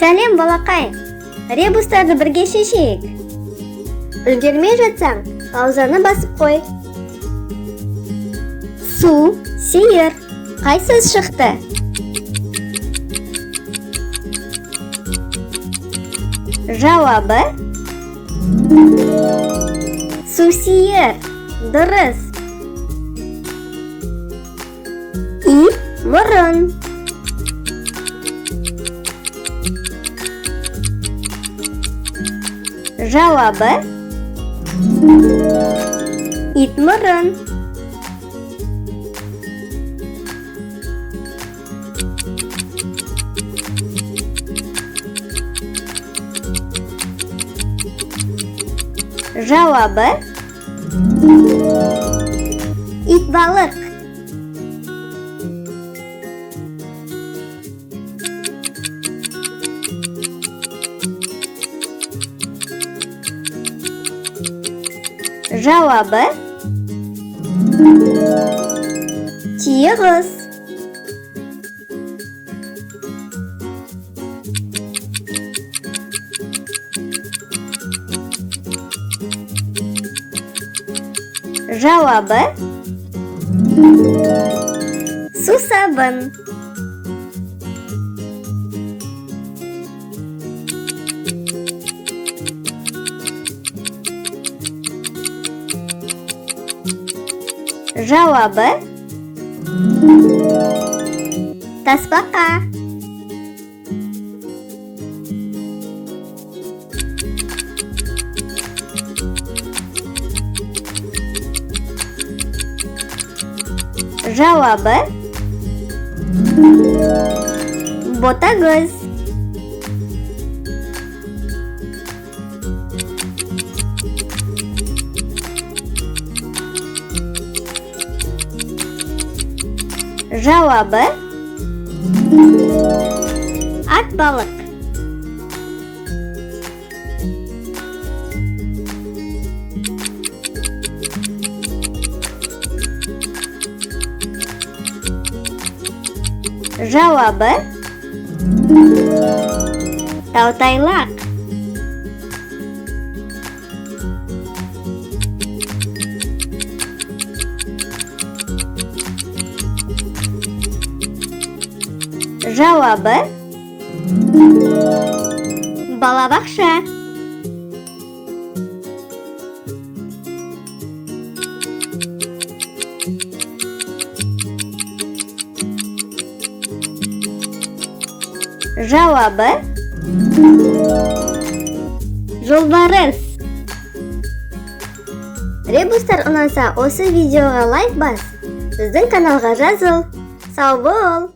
Сәлем, балақай. Ребустарды бірге шешейік. Үлгермей жатсаң, паузаны басып қой. Су, сиыр. Қай сөз шықты? Жауабы су, сиыр. Дұрыс. Ит, мұрын. Жауабы ит, мұрын. Жауабы ит, балық. Жауабы тиғыз. Жауабы сусабын. Жауабы тасбақа. Жауабы ботагөз. Жауабы ат, балық. Жауабы таутайлақ. Жауабы балабақша. Жауабы жолбарыс. Ребустар ұнаса, осы видеоға лайк бас. Біздің каналға жазыл. Сау бол!